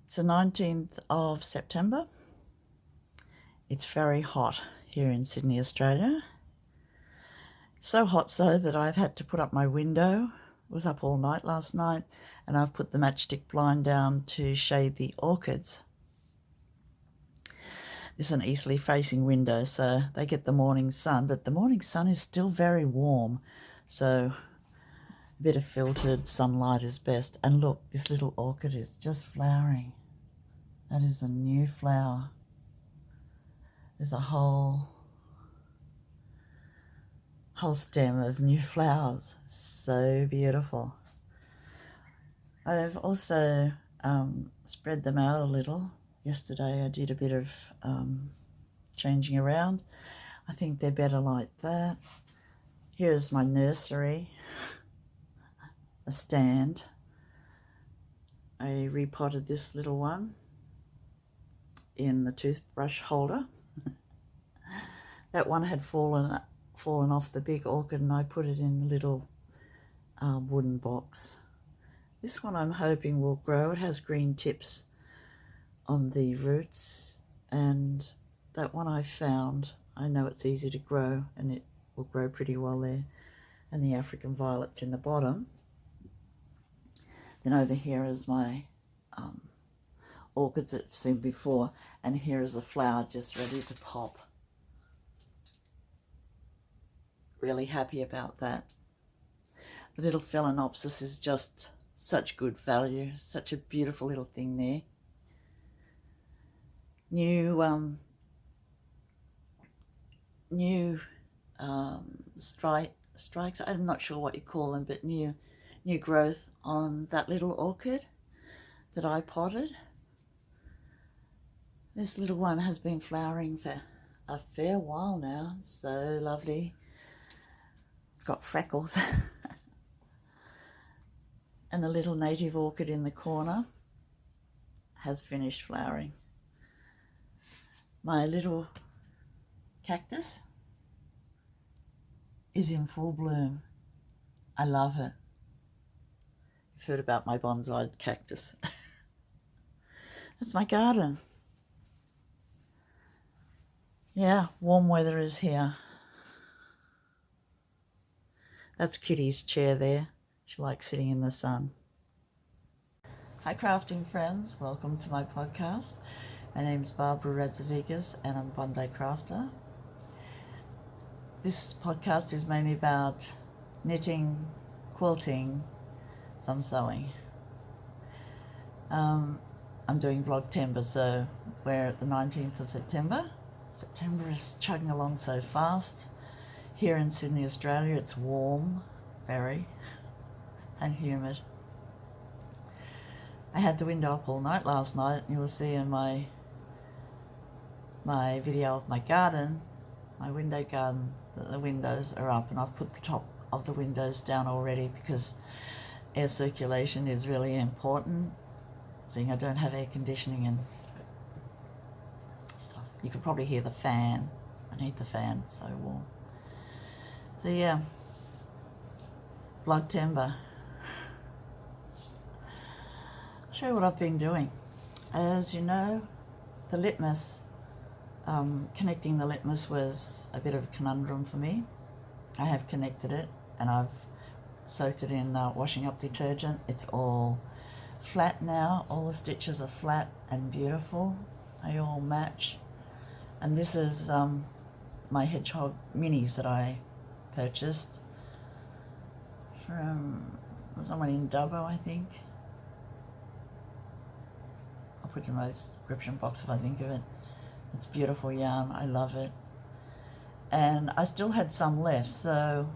It's the 19th of September. It's very hot here in Sydney, Australia. So hot so that I've had to put up my window. I was up all night last night and I've put the matchstick blind down to shade the orchids. This is an easterly facing window, so they get the morning sun, but the morning sun is still very warm, so a bit of filtered sunlight is best. And look, this little orchid is just flowering. That is a new flower. There's a whole stem of new flowers. So beautiful. I've also spread them out a little. Yesterday I did a bit of changing around. I think they're better like that. Here's my nursery, a stand. I repotted this little one in the toothbrush holder. That one had fallen off the big orchid and I put it in the little wooden box. This one I'm hoping will grow. It has green tips on the roots, and that one I found, I know it's easy to grow and it will grow pretty well there. And the African violets in the bottom. Then over here is my orchids that I've seen before, and here is a flower just ready to pop. Really happy about that. The little Phalaenopsis is just such good value, such a beautiful little thing there. New strikes, I'm not sure what you call them, but new growth on that little orchid that I potted. This little one has been flowering for a fair while now. So lovely. It's got freckles. And the little native orchid in the corner has finished flowering. My little cactus is in full bloom. I love it. You've heard about my bonsai cactus. That's my garden. Yeah, warm weather is here. That's Kitty's chair there. She likes sitting in the sun. Hi crafting friends, welcome to my podcast. My name's Barbara Radzevicius and I'm Bondi Crafter. This podcast is mainly about knitting, quilting, some sewing. I'm doing Vlogtember, so we're at the 19th of September. September is chugging along so fast. Here in Sydney, Australia, it's warm, very, and humid. I had the window up all night last night. You will see in my video of my garden, my window garden, that the windows are up, and I've put the top of the windows down already because air circulation is really important, seeing I don't have air conditioning and stuff. You could probably hear the fan. I need the fan, it's so warm. So yeah, Vlogtember. I'll show you what I've been doing. As you know, the Litmus, connecting the Litmus was a bit of a conundrum for me. I have connected it and I've soaked it in washing up detergent. It's all flat now. All the stitches are flat and beautiful. They all match. And this is my hedgehog minis that I purchased from someone in Dubbo, I think. I'll put it in my description box if I think of it. It's beautiful yarn. I love it. And I still had some left, so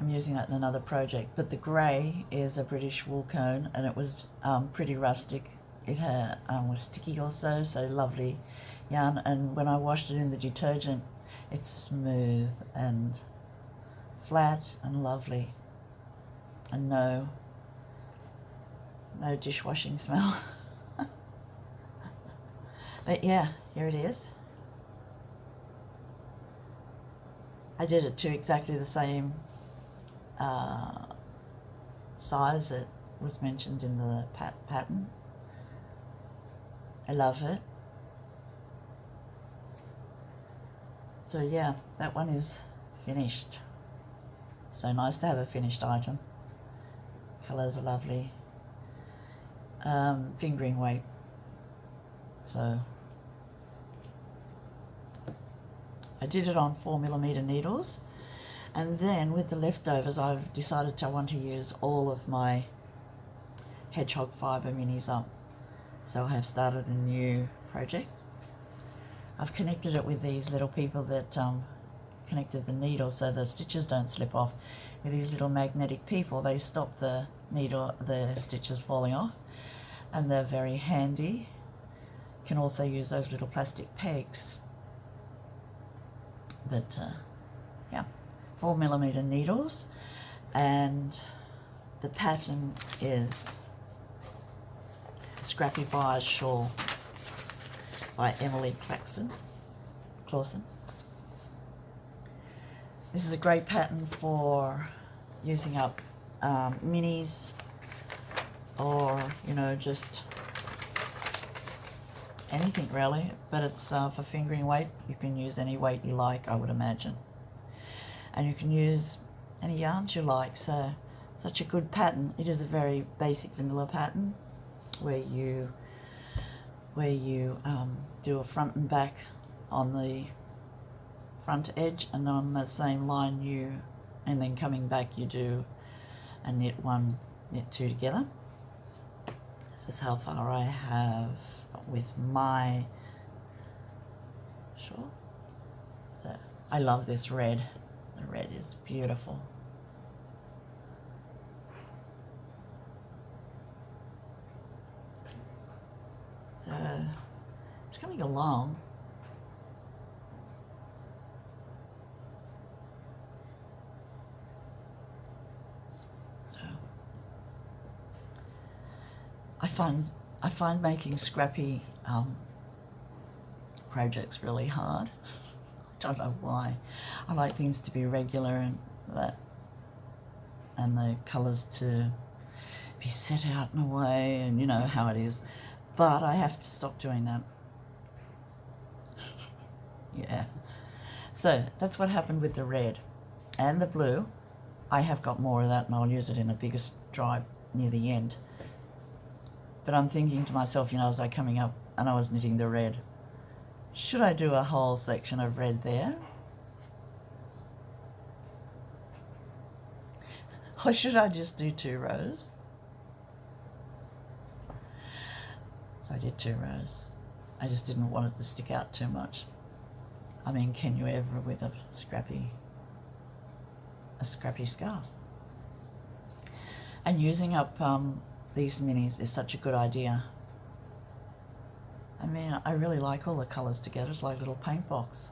I'm using that in another project. But the grey is a British wool cone, and it was pretty rustic. It had, was sticky also, so lovely yarn. And when I washed it in the detergent, it's smooth and flat and lovely, and no dishwashing smell. But yeah, here it is. I did it to exactly the same size that was mentioned in the pattern. I love it. So yeah, that one is finished. So nice to have a finished item. Colours are lovely. Fingering weight. So I did it on 4mm needles, and then with the leftovers I've decided I want to use all of my hedgehog fibre minis up. So I have started a new project. I've connected it with these little people that connected the needle so the stitches don't slip off. With these little magnetic people, they stop the stitches falling off, and they're very handy. Can also use those little plastic pegs. But yeah, 4mm needles, and the pattern is Scrappy Buyer's Shawl by Emily Clausen. This is a great pattern for using up minis, or you know, just anything really, but it's for fingering weight. You can use any weight you like, I would imagine, and you can use any yarns you like. So such a good pattern. It is a very basic vanilla pattern where you do a front and back on the front edge, and on that same line and then coming back you do a knit one, knit two together. This is how far I have with my shawl. So I love this red. The red is beautiful. So it's coming along. So I find making scrappy projects really hard. I don't know why. I like things to be regular and the colours to be set out in a way, and you know how it is. But I have to stop doing that. Yeah. So that's what happened with the red and the blue. I have got more of that, and I'll use it in a bigger stripe near the end. But I'm thinking to myself, you know, as I coming up and I was knitting the red, should I do a whole section of red there? Or should I just do 2 rows? So I did 2 rows. I just didn't want it to stick out too much. I mean, can you ever with a scrappy scarf? And using up these minis is such a good idea. I mean, I really like all the colours together. It's like a little paint box.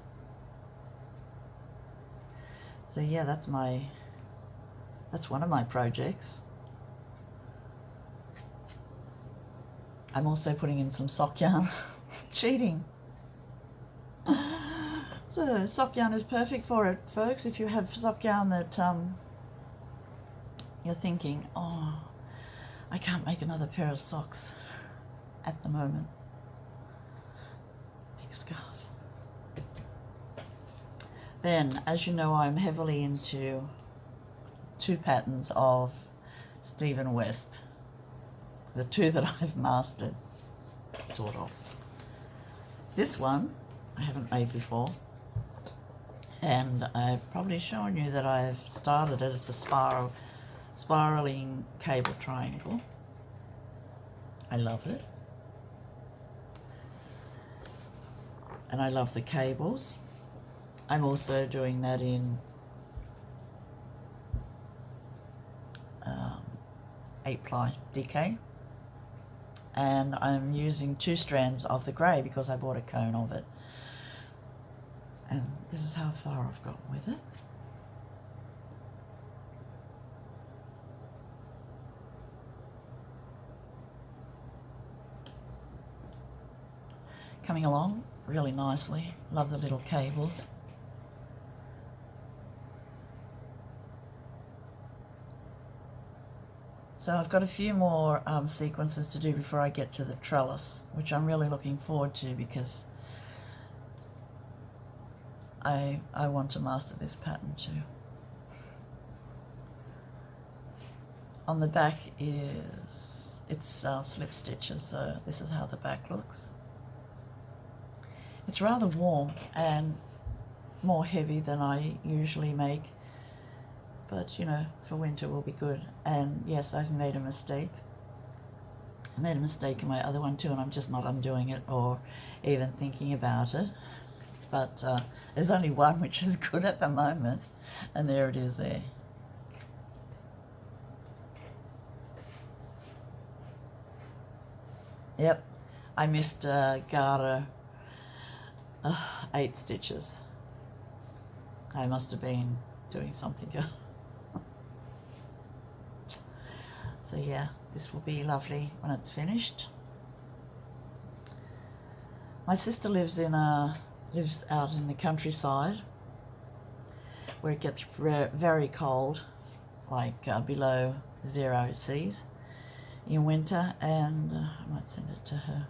So yeah, that's one of my projects. I'm also putting in some sock yarn. Cheating. So sock yarn is perfect for it, folks. If you have sock yarn that you're thinking, oh, I can't make another pair of socks at the moment, make a scarf. Then, as you know, I'm heavily into 2 patterns of Stephen West. The 2 that I've mastered, sort of. This one I haven't made before, and I've probably shown you that I've started it. It's a spiraling cable triangle. I love it. And I love the cables. I'm also doing that in 8-ply DK. And I'm using 2 strands of the grey because I bought a cone of it. And this is how far I've gotten with it. Coming along really nicely. Love the little cables. So I've got a few more sequences to do before I get to the trellis, which I'm really looking forward to because I want to master this pattern too. On the back it's slip stitches, so this is how the back looks. It's rather warm and more heavy than I usually make, but you know, for winter will be good. And yes, I've made a mistake. I made a mistake in my other one too, and I'm just not undoing it or even thinking about it. But there's only one which is good at the moment, and there it is there. Yep, I missed garter 8 stitches. I must have been doing something else. So yeah, this will be lovely when it's finished. My sister lives out in the countryside where it gets very cold, like below 0 Cs in winter, and I might send it to her.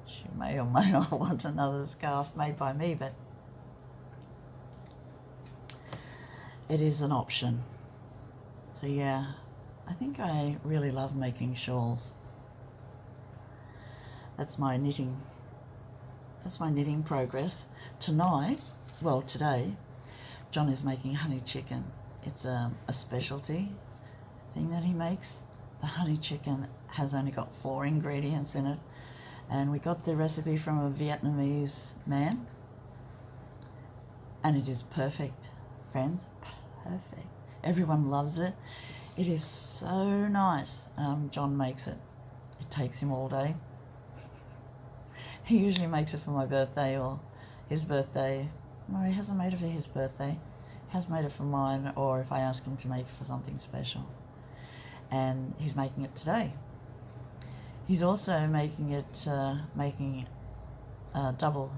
She may or may not want another scarf made by me, but it is an option. So yeah, I think I really love making shawls. That's my knitting progress. Tonight, well today, John is making honey chicken. It's a specialty thing that he makes. The honey chicken has only got 4 ingredients in it, and we got the recipe from a Vietnamese man, and it is perfect, friends, perfect. Everyone loves it. It is so nice. John makes it. It takes him all day. He usually makes it for my birthday or his birthday. No, he hasn't made it for his birthday. He has made it for mine, or if I ask him to make it for something special. And he's making it today. He's also making it, double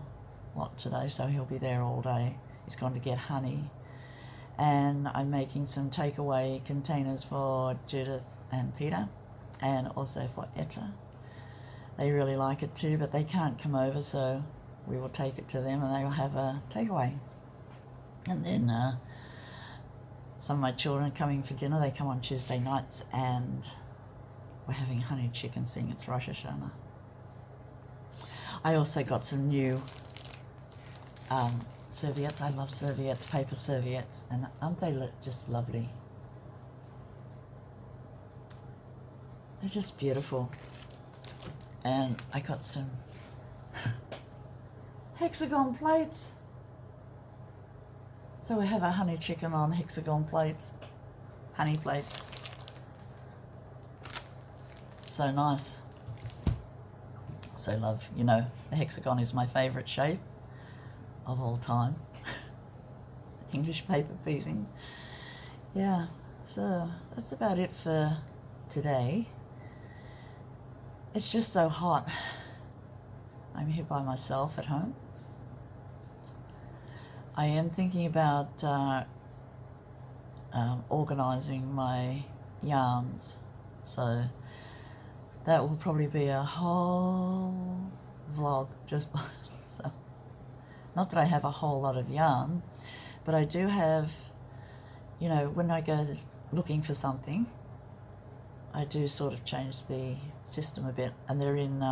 lot today, so he'll be there all day. He's gone to get honey. And I'm making some takeaway containers for Judith and Peter, and also for Etta. They really like it too, but they can't come over, so we will take it to them and they will have a takeaway. And then some of my children are coming for dinner. They come on Tuesday nights, and we're having honey chicken, seeing it's Rosh Hashanah. I also got some new serviettes. I love serviettes, paper serviettes, and aren't they just lovely? They're just beautiful. And I got some hexagon plates. So we have our honey chicken on hexagon plates, honey plates. So nice. So love, you know, the hexagon is my favourite shape of all time. English paper piecing. Yeah, so that's about it for today. It's just so hot. I'm here by myself at home. I am thinking about organising my yarns, so that will probably be a whole vlog just by itself. Not that I have a whole lot of yarn, but I do have, you know, when I go looking for something, I do sort of change the system a bit, and they're in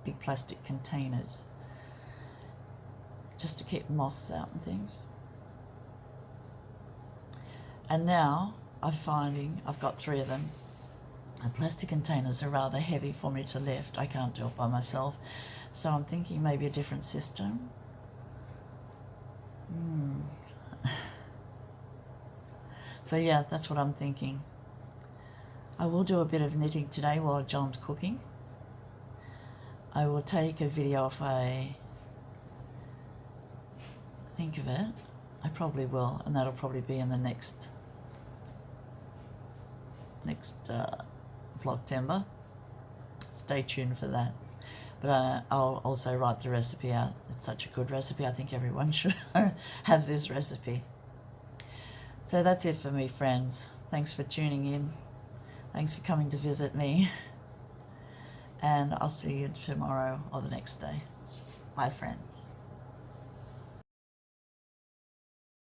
big plastic containers just to keep moths out and things. And now I'm finding I've got 3 of them. The plastic containers are rather heavy for me to lift. I can't do it by myself, so I'm thinking maybe a different system. So yeah, that's what I'm thinking. I will do a bit of knitting today while John's cooking. I will take a video if I think of it. I probably will, and that'll probably be in the next Vlogtember. Stay tuned for that. But I'll also write the recipe out. It's such a good recipe. I think everyone should have this recipe. So that's it for me, friends. Thanks for tuning in. Thanks for coming to visit me. And I'll see you tomorrow or the next day. Bye, friends.